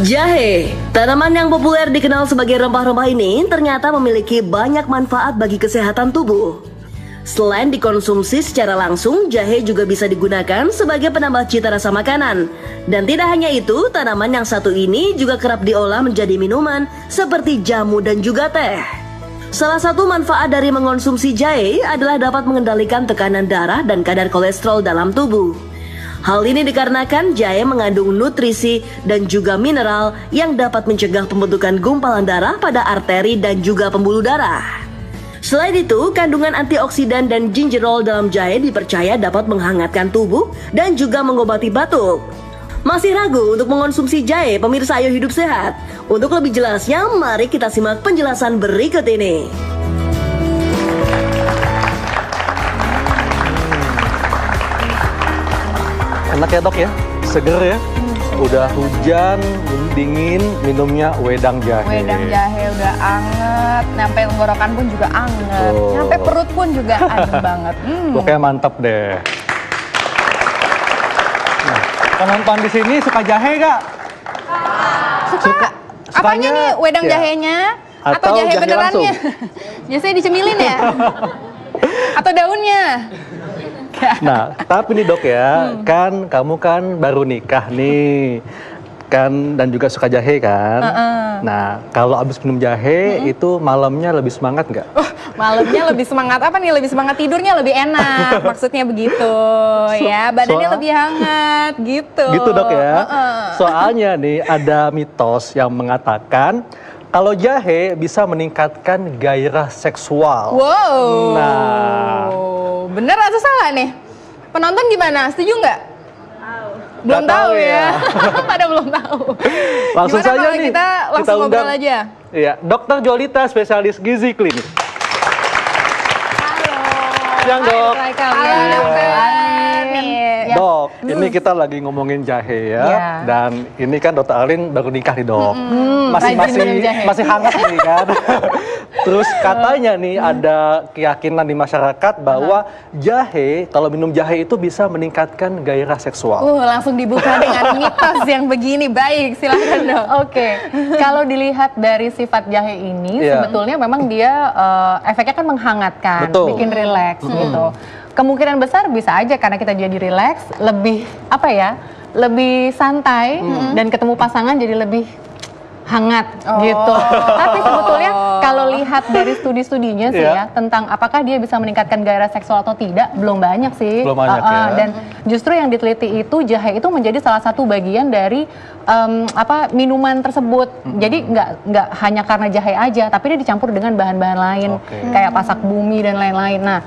Jahe, tanaman yang populer dikenal sebagai rempah-rempah ini ternyata memiliki banyak manfaat bagi kesehatan tubuh. Selain dikonsumsi secara langsung, jahe juga bisa digunakan sebagai penambah cita rasa makanan. Dan tidak hanya itu, tanaman yang satu ini juga kerap diolah menjadi minuman seperti jamu dan juga teh. Salah satu manfaat dari mengonsumsi jahe adalah dapat mengendalikan tekanan darah dan kadar kolesterol dalam tubuh. Hal ini dikarenakan jahe mengandung nutrisi dan juga mineral yang dapat mencegah pembentukan gumpalan darah pada arteri dan juga pembuluh darah. Selain itu, kandungan antioksidan dan gingerol dalam jahe dipercaya dapat menghangatkan tubuh dan juga mengobati batuk. Masih ragu untuk mengonsumsi jahe? Pemirsa Ayo Hidup Sehat. Untuk lebih jelasnya, mari kita simak penjelasan berikut ini. Enak ya dok ya, seger ya. Udah hujan, dingin, minumnya wedang jahe. Wedang jahe udah anget, nyampe tenggorokan pun juga anget, nyampe perut pun juga adem banget. Pokoknya mantap deh. Nah, penonton di sini suka jahe gak? Suka. Apanya nih, wedang jahenya atau jahe benerannya? Biasanya dicemilin ya? Atau daunnya? Nah, tapi nih dok ya, kan kamu kan baru nikah nih, kan dan juga suka jahe kan. Nah, kalau abis minum jahe itu malamnya lebih semangat nggak? Malamnya lebih semangat apa nih? Lebih semangat tidurnya lebih enak, maksudnya begitu ya. Badannya lebih hangat gitu. Gitu dok ya. Soalnya nih ada mitos yang mengatakan kalau jahe bisa meningkatkan gairah seksual. Wow. Nah, bener atau salah nih? Penonton gimana? Setuju nggak? Belum tahu ya. Pada belum tahu. Langsung gimana saja kalau nih. Kita langsung ngobrol aja. Iya, Dokter Jolita, spesialis gizi klinik. Halo. Siang dok. Halo dokter. Dok, ini kita lagi ngomongin jahe ya. Dan ini kan Dokter Alin baru nikah nih dok. Masih hangat nih kan. Terus katanya nih ada keyakinan di masyarakat bahwa jahe, kalau minum jahe itu bisa meningkatkan gairah seksual. Langsung dibuka dengan mitos yang begini. Baik, silakan dok. Oke, kalau dilihat dari sifat jahe ini, sebetulnya memang dia efeknya kan menghangatkan, bikin rileks gitu. Kemungkinan besar bisa aja karena kita jadi rileks, lebih lebih santai dan ketemu pasangan jadi lebih hangat gitu. Tapi sebetulnya kalau lihat dari studi-studinya sih ya tentang apakah dia bisa meningkatkan gairah seksual atau tidak, belum banyak sih. Belum banyak ya. Dan justru yang diteliti itu jahe itu menjadi salah satu bagian dari minuman tersebut. Jadi nggak hanya karena jahe aja, tapi dia dicampur dengan bahan-bahan lain kayak pasak bumi dan lain-lain. Nah,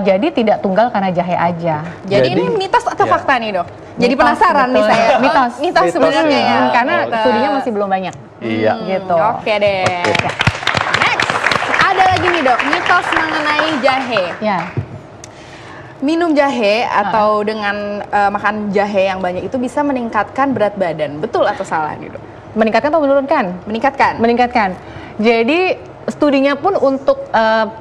jadi tidak tunggal karena jahe aja. Jadi ini mitos atau fakta nih dok? Jadi penasaran nih saya. Mitos sebenarnya ya. Karena studinya masih belum banyak. Iya. Gitu. Oke deh. Next, ada lagi nih dok, mitos mengenai jahe. Ya. Minum jahe atau dengan makan jahe yang banyak itu bisa meningkatkan berat badan. Betul atau salah nih dok? Meningkatkan atau menurunkan? Meningkatkan. Meningkatkan. Jadi studinya pun untuk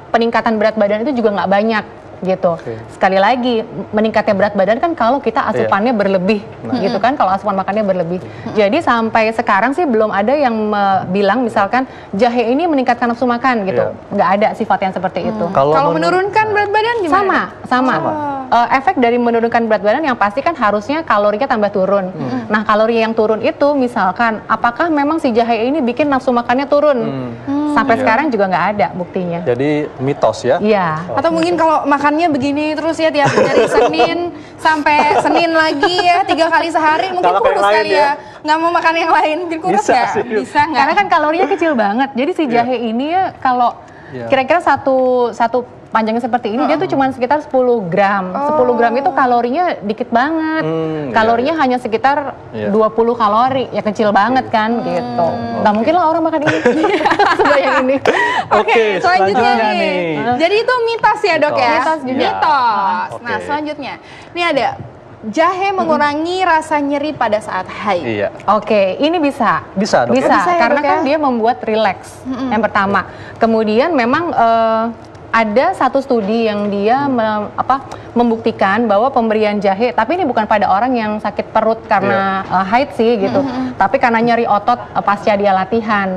peningkatan berat badan itu juga nggak banyak gitu. Sekali lagi meningkatnya berat badan kan kalau kita asupannya berlebih gitu kan, kalau asupan makannya berlebih. Jadi sampai sekarang sih belum ada yang bilang misalkan jahe ini meningkatkan nafsu makan gitu. Nggak ada sifat yang seperti itu. Kalau menurunkan berat badan gimana? Sama. Efek dari menurunkan berat badan yang pasti kan harusnya kalorinya tambah turun. Nah, kalori yang turun itu misalkan apakah memang si jahe ini bikin nafsu makannya turun? Sampai sekarang juga nggak ada buktinya. Jadi mitos ya? Iya. Atau mungkin kalau makannya begini terus ya tiap dari Senin sampai Senin lagi ya 3 kali sehari mungkin kurus kali ya. Nggak mau makan yang lain, mungkin kurus nggak? Bisa nggak? Karena kan kalorinya kecil banget. Jadi si jahe ini ya kalau kira-kira satu panjangnya seperti ini dia tuh cuma sekitar 10 gram. 10 gram itu kalorinya dikit banget. Kalorinya hanya sekitar 20 kalori. Ya kecil banget kan gitu. Nggak mungkin lah orang makan ini. Sebanyak ini. Oke, selanjutnya nih. Jadi itu mitos ya dok ya? Mitos juga. Mitos. Nah selanjutnya. Ini ada jahe mengurangi rasa nyeri pada saat haid. Iya. Oke, ini bisa. Bisa dok? Bisa, Bisa ya, karena dok, ya? kan dia membuat rileks yang pertama. Kemudian memang ada satu studi yang dia membuktikan bahwa pemberian jahe, tapi ini bukan pada orang yang sakit perut karena haid sih gitu, tapi karena nyeri otot pasca dia latihan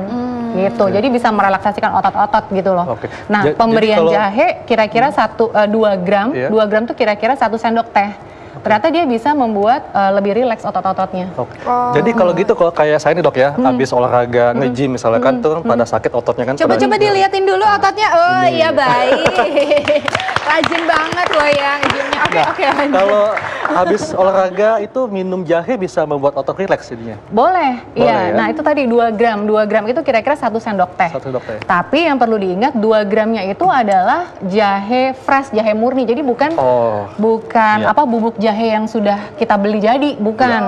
gitu. Jadi bisa merelaksasikan otot-otot gitu loh. Nah, pemberian jahe kira-kira 2 gram, 2 gram tuh kira-kira 1 sendok teh. Ternyata dia bisa membuat lebih rileks otot-ototnya. Jadi kalau gitu, kalau kayak saya nih dok ya, habis olahraga nge-gym misalnya kan, tuh pada sakit ototnya kan. Coba diliatin dulu ototnya. Oh iya baik. Rajin banget loh ya nge-gymnya. Oke. Kalau habis olahraga itu minum jahe bisa membuat otot rileks jadinya? Boleh, iya. Ya? Nah itu tadi 2 gram. 2 gram itu kira-kira 1 sendok teh. 1 sendok teh. Tapi yang perlu diingat 2 gramnya itu adalah jahe fresh, jahe murni. Jadi bukan bubuk jahe yang sudah kita beli jadi, bukan.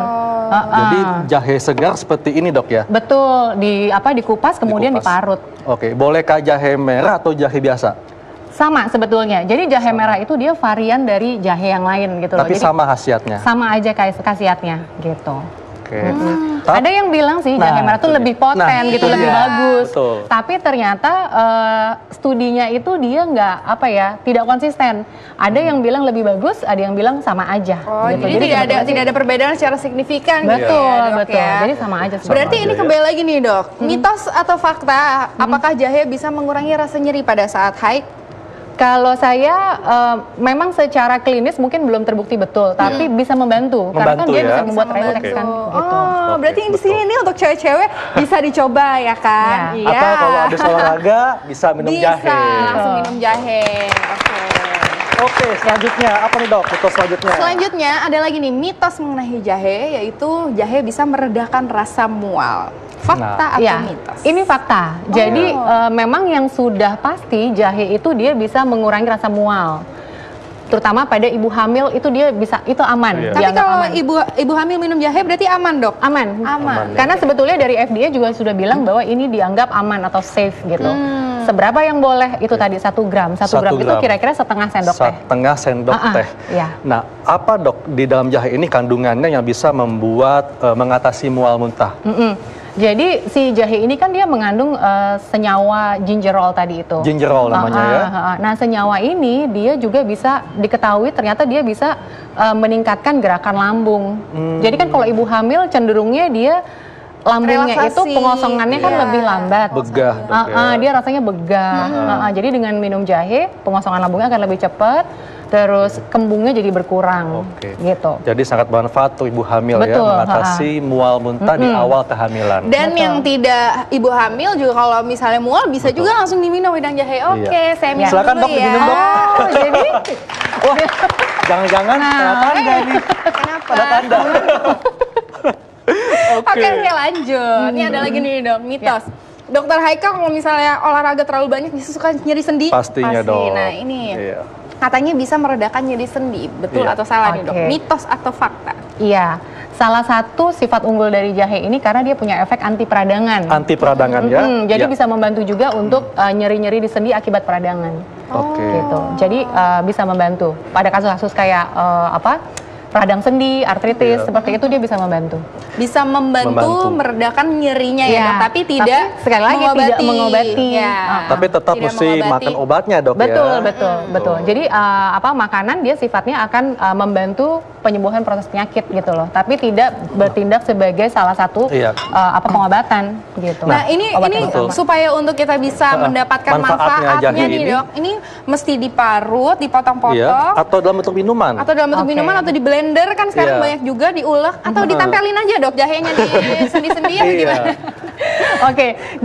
Jadi jahe segar seperti ini dok ya? Betul, dikupas kemudian diparut. Oke, bolehkah jahe merah atau jahe biasa? Sama sebetulnya. Jadi jahe merah itu dia varian dari jahe yang lain gitu loh. Tapi jadi, sama khasiatnya? Sama aja kayak khasiatnya gitu. Ada yang bilang sih jahe merah tuh lebih poten gitu, lebih bagus. Betul. Tapi ternyata studinya itu dia tidak konsisten. Ada yang bilang lebih bagus, ada yang bilang sama aja. Gitu. Jadi tidak ada perbedaan secara signifikan. Betul. Ya. Jadi sama aja. Berarti ini kembali lagi nih dok, mitos atau fakta? Apakah jahe bisa mengurangi rasa nyeri pada saat haid? Kalau saya memang secara klinis mungkin belum terbukti betul, tapi bisa membantu karena kan dia bisa membuat rileks kan. Gitu. Berarti di sini ini untuk cewek-cewek bisa dicoba ya kan? Iya. Atau kalau habis olahraga bisa minum jahe. Bisa langsung minum jahe. Oke, selanjutnya apa nih dok? Mitos selanjutnya? Selanjutnya ada lagi nih mitos mengenai jahe, yaitu jahe bisa meredakan rasa mual. Fakta atau mitos? Ini fakta. Jadi memang yang sudah pasti jahe itu dia bisa mengurangi rasa mual. Terutama pada ibu hamil itu dia bisa, itu aman. Tapi kalau ibu hamil minum jahe berarti aman dok? Aman. Karena sebetulnya dari FDA juga sudah bilang bahwa ini dianggap aman atau safe gitu. Seberapa yang boleh? Itu tadi 1 gram. 1 gram itu kira-kira setengah sendok teh. Setengah sendok teh. Nah, apa dok di dalam jahe ini kandungannya yang bisa membuat mengatasi mual muntah? Jadi si jahe ini kan dia mengandung senyawa gingerol tadi itu. Gingerol namanya ya. Nah senyawa ini dia juga bisa diketahui ternyata dia bisa meningkatkan gerakan lambung. Jadi kan kalau ibu hamil cenderungnya dia lambungnya itu pengosongannya kan lebih lambat. Begah. Dia rasanya begah. Jadi dengan minum jahe pengosongan lambungnya akan lebih cepat. Terus kembungnya jadi berkurang, gitu. Jadi sangat bermanfaat untuk ibu hamil ya, mengatasi mual muntah di awal kehamilan. Dan yang tidak ibu hamil juga kalau misalnya mual bisa juga langsung diminum wedang jahe. Saya minum silakan dulu dok, diminum dok. Jadi, wah, jangan-jangan ada tanda ini. Kenapa? Ada tanda. Oke, lanjut. Ini ada lagi nih dok, mitos. Dokter Haika kalau misalnya olahraga terlalu banyak bisa suka nyeri sendi? Pastinya dong. Nah ini katanya bisa meredakan nyeri sendi, betul atau salah nih dok? Mitos atau fakta? Iya, salah satu sifat unggul dari jahe ini karena dia punya efek anti peradangan. Anti peradangan ya? Jadi bisa membantu juga untuk nyeri-nyeri di sendi akibat peradangan. Gitu. Jadi bisa membantu pada kasus-kasus kayak radang sendi, artritis, seperti itu dia bisa membantu. Bisa membantu meredakan nyerinya ya, dok, tapi tidak sekali lagi tidak mengobati. Tapi tetap mesti makan obatnya dok ya. Betul. Jadi makanan dia sifatnya akan membantu penyembuhan proses penyakit gitu loh, tapi tidak bertindak sebagai salah satu pengobatan gitu. Nah ini supaya untuk kita bisa mendapatkan manfaatnya nih dok, ini mesti diparut, dipotong-potong, atau dalam bentuk minuman, atau di blender kan sekarang banyak juga diulek, atau ditempelin aja dok jahenya di sendi-sendi gimana?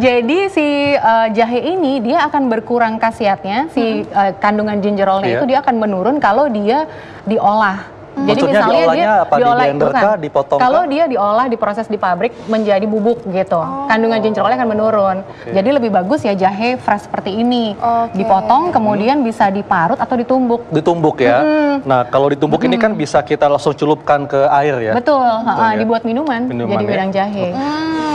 Jadi si jahe ini dia akan berkurang khasiatnya, si kandungan gingerolnya itu dia akan menurun kalau dia diolah. Jadi misalnya dia diolah dipotong. Kalau dia diolah, diproses di pabrik menjadi bubuk gitu, kandungan gingerolnya akan menurun. Jadi lebih bagus ya jahe fresh seperti ini, dipotong kemudian bisa diparut atau ditumbuk. Ditumbuk ya. Nah kalau ditumbuk ini kan bisa kita langsung celupkan ke air ya. Betul. Dibuat minuman jadi wedang jahe.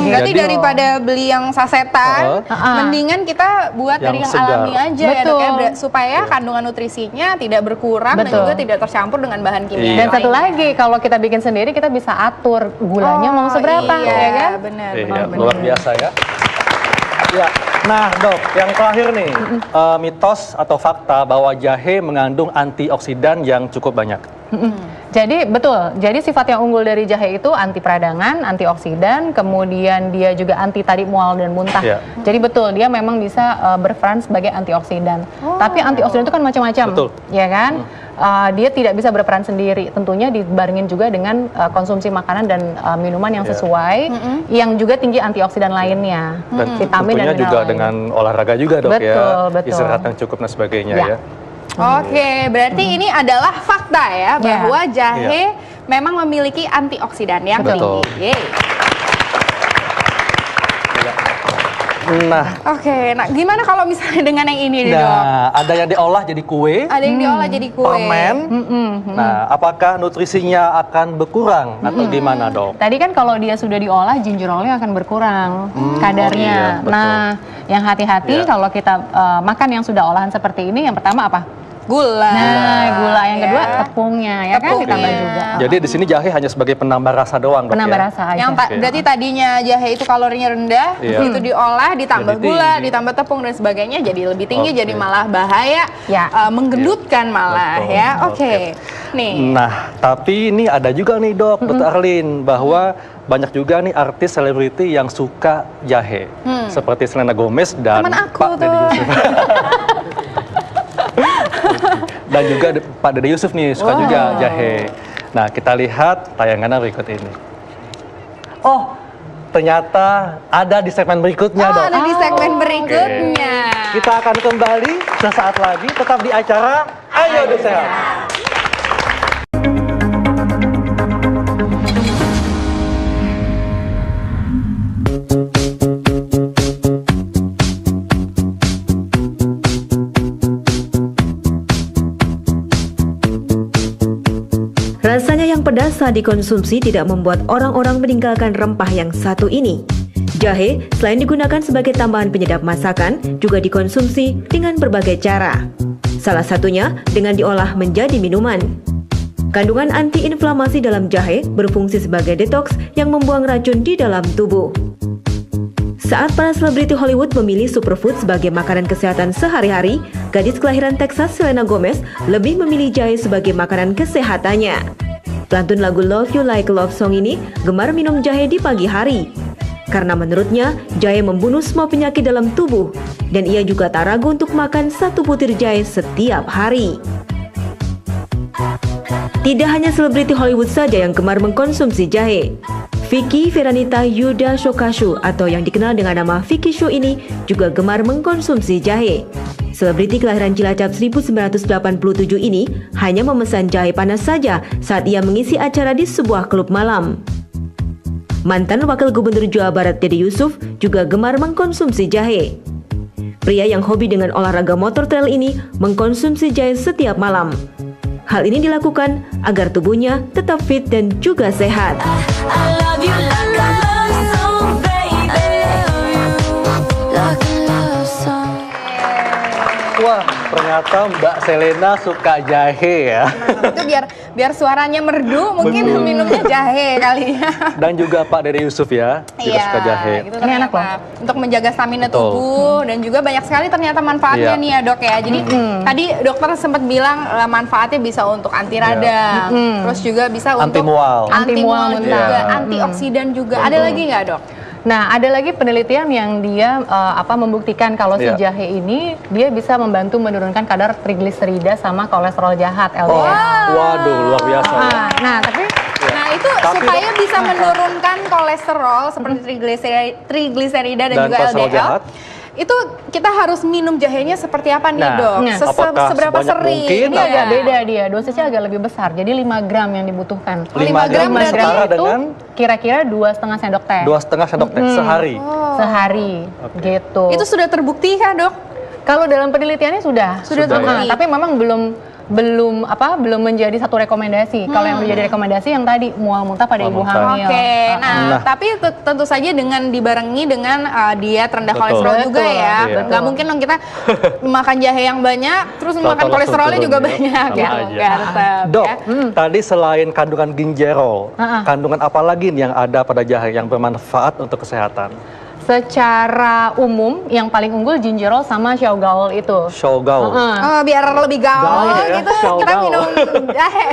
Berarti daripada beli yang sasetan, mendingan kita buat dari yang alami aja ya dok ya, supaya kandungan nutrisinya tidak berkurang dan juga tidak tercampur dengan bahan kimia. Dan satu lagi, kalau kita bikin sendiri kita bisa atur gulanya mau seberapa, ya kan? Benar. Luar biasa ya. Nah dok, yang terakhir nih, mitos atau fakta bahwa jahe mengandung antioksidan yang cukup banyak. Jadi betul, jadi sifat yang unggul dari jahe itu anti peradangan, antioksidan, kemudian dia juga anti tadi mual dan muntah. Jadi betul, dia memang bisa berperan sebagai antioksidan. Tapi antioksidan itu kan macam-macam, ya kan? Dia tidak bisa berperan sendiri, tentunya dibarengin juga dengan konsumsi makanan dan minuman yang sesuai, yang juga tinggi antioksidan lainnya, dan vitamin tentunya dan juga lain. dengan olahraga juga dok, betul. Istirahat yang cukup dan sebagainya ya. Oke, berarti ini adalah fakta ya, bahwa jahe memang memiliki antioksidan yang tinggi. Nah, gimana kalau misalnya dengan yang ini, Dok? Nah, ada yang diolah jadi kue. Ada yang diolah jadi kue. Permen. Nah, apakah nutrisinya akan berkurang atau gimana, Dok? Tadi kan kalau dia sudah diolah, ginger oil akan berkurang kadarnya. Nah, yang hati-hati kalau kita makan yang sudah olahan seperti ini, yang pertama apa? Gula. Nah, gula. Yang kedua tepungnya, ya kan ditambah juga. Jadi di sini jahe hanya sebagai penambah rasa doang, Dok. Penambah rasa aja. Yang berarti tadinya jahe itu kalorinya rendah, itu diolah, ditambah gula, ditambah tepung dan sebagainya, jadi lebih tinggi, jadi malah bahaya, menggendutkan malah ya. Oke. Nih. Nah, tapi ini ada juga nih, Dok, Dr. Arlin, bahwa banyak juga nih artis selebriti yang suka jahe, seperti Selena Gomez dan Pak Deddy Yusuf. Dan juga Pak Deddy Yusuf nih suka juga jahe. Nah, kita lihat tayangan berikut ini. Oh, ternyata ada di segmen berikutnya, Dok. Ada di segmen berikutnya. Kita akan kembali sesaat lagi, tetap di acara Ayo Hidup Sehat. Rasanya yang pedas saat dikonsumsi tidak membuat orang-orang meninggalkan rempah yang satu ini. Jahe, selain digunakan sebagai tambahan penyedap masakan, juga dikonsumsi dengan berbagai cara. Salah satunya dengan diolah menjadi minuman. Kandungan antiinflamasi dalam jahe berfungsi sebagai detoks yang membuang racun di dalam tubuh. Saat para selebriti Hollywood memilih superfood sebagai makanan kesehatan sehari-hari, gadis kelahiran Texas Selena Gomez lebih memilih jahe sebagai makanan kesehatannya. Pelantun lagu Love You Like Love Song ini gemar minum jahe di pagi hari. Karena menurutnya, jahe membunuh semua penyakit dalam tubuh, dan ia juga tak ragu untuk makan 1 butir jahe setiap hari. Tidak hanya selebriti Hollywood saja yang gemar mengkonsumsi jahe. Vicky Veranita Yuda Shokashu atau yang dikenal dengan nama Vicky Show ini juga gemar mengkonsumsi jahe. Selebriti kelahiran Cilacap 1987 ini hanya memesan jahe panas saja saat ia mengisi acara di sebuah klub malam. Mantan Wakil Gubernur Jawa Barat Deddy Yusuf juga gemar mengkonsumsi jahe. Pria yang hobi dengan olahraga motor trail ini mengkonsumsi jahe setiap malam. Hal ini dilakukan agar tubuhnya tetap fit dan juga sehat. Wah, ternyata Mbak Selena suka jahe ya. Itu biar suaranya merdu, mungkin minumnya jahe kali ya. Dan juga Pak Deddy Yusuf ya, juga suka jahe. Gitu, ini enak loh. Untuk menjaga stamina tubuh dan juga banyak sekali ternyata manfaatnya nih ya, Dok ya. Jadi tadi dokter sempat bilang manfaatnya bisa untuk anti radang, terus juga bisa untuk anti mual juga, antioksidan juga. Ada lagi nggak, Dok? Nah, ada lagi penelitian yang dia membuktikan kalau si jahe ini dia bisa membantu menurunkan kadar trigliserida sama kolesterol jahat LDL. Waduh, luar biasa. Nah, tapi itu supaya bisa menurunkan kolesterol seperti trigliserida dan juga LDL. Jahat. Itu kita harus minum jahenya seperti apa nih, Dok? Seberapa sering? Ini agak beda dia, dosisnya agak lebih besar. Jadi 5 gram yang dibutuhkan. 5 gram setara dengan kira-kira 2,5 sendok teh. 2,5 sendok teh sehari. Sehari, gitu. Itu sudah terbukti kan, Dok? Kalau dalam penelitiannya sudah terbukti. Tapi memang belum menjadi satu rekomendasi. Kalau yang menjadi rekomendasi yang tadi mual muntah pada ibu hamil. Nah, tapi tentu saja dengan dibarengi dengan diet rendah kolesterol juga ya. Nggak mungkin dong kita makan jahe yang banyak terus makan kolesterolnya juga banyak ya. Dok, tadi selain kandungan ginjerol, kandungan apa lagi nih yang ada pada jahe yang bermanfaat untuk kesehatan? Secara umum yang paling unggul gingerol sama xiaogaol itu. Xiaogaol. Biar lebih gaul ya, gitu kita minum jahe.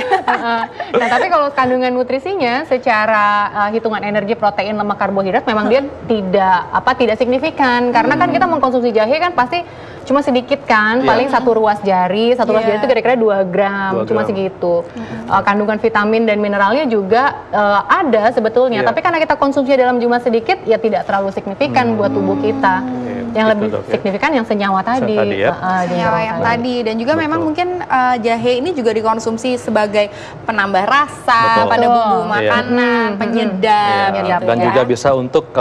Nah, tapi kalau kandungan nutrisinya secara hitungan energi, protein, lemak, karbohidrat memang dia tidak signifikan karena kan kita mengkonsumsi jahe kan pasti cuma sedikit kan, paling satu ruas jari itu kira-kira 2 gram, cuma segitu. Kandungan vitamin dan mineralnya juga ada sebetulnya, tapi karena kita konsumsi dalam jumlah sedikit ya tidak terlalu signifikan buat tubuh kita. Yang lebih signifikan yang senyawa tadi. Senyawa yang tadi, dan juga memang mungkin jahe ini juga dikonsumsi sebagai penambah rasa pada bumbu makanan, penyedap. Dan juga bisa untuk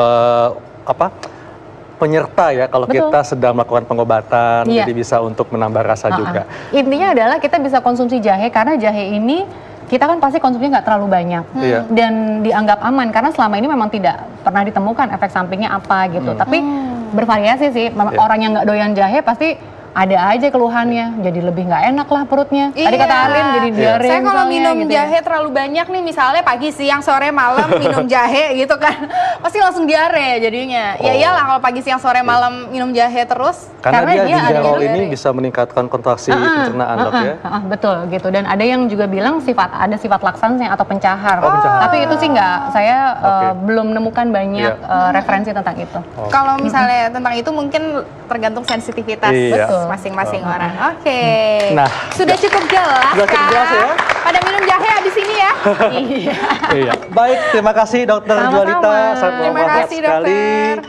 penyerta ya kalau kita sedang melakukan pengobatan, jadi bisa untuk menambah rasa juga. Intinya adalah kita bisa konsumsi jahe karena jahe ini kita kan pasti konsumsinya nggak terlalu banyak dan dianggap aman karena selama ini memang tidak pernah ditemukan efek sampingnya apa gitu. Tapi bervariasi sih. Orang yang nggak doyan jahe pasti ada aja keluhannya, jadi lebih nggak enak lah perutnya. Tadi kata Alin jadi diare. Saya kalau minum jahe terlalu banyak nih, misalnya pagi, siang, sore, malam minum jahe gitu kan, pasti langsung diare jadinya. Ya iyalah kalau pagi, siang, sore, malam minum jahe terus. Karena dia gingerol ini bisa meningkatkan kontraksi pencernaan dok ya. Betul gitu. Dan ada yang juga bilang ada sifat laksansnya atau pencahar. Tapi itu sih saya belum menemukan banyak referensi tentang itu. Kalau misalnya tentang itu mungkin tergantung sensitivitas masing-masing orang. Nah, sudah cukup jelas kan? Pada minum jahe abis ini ya. Baik, terima kasih Dokter Jualita. Terima kasih dokter.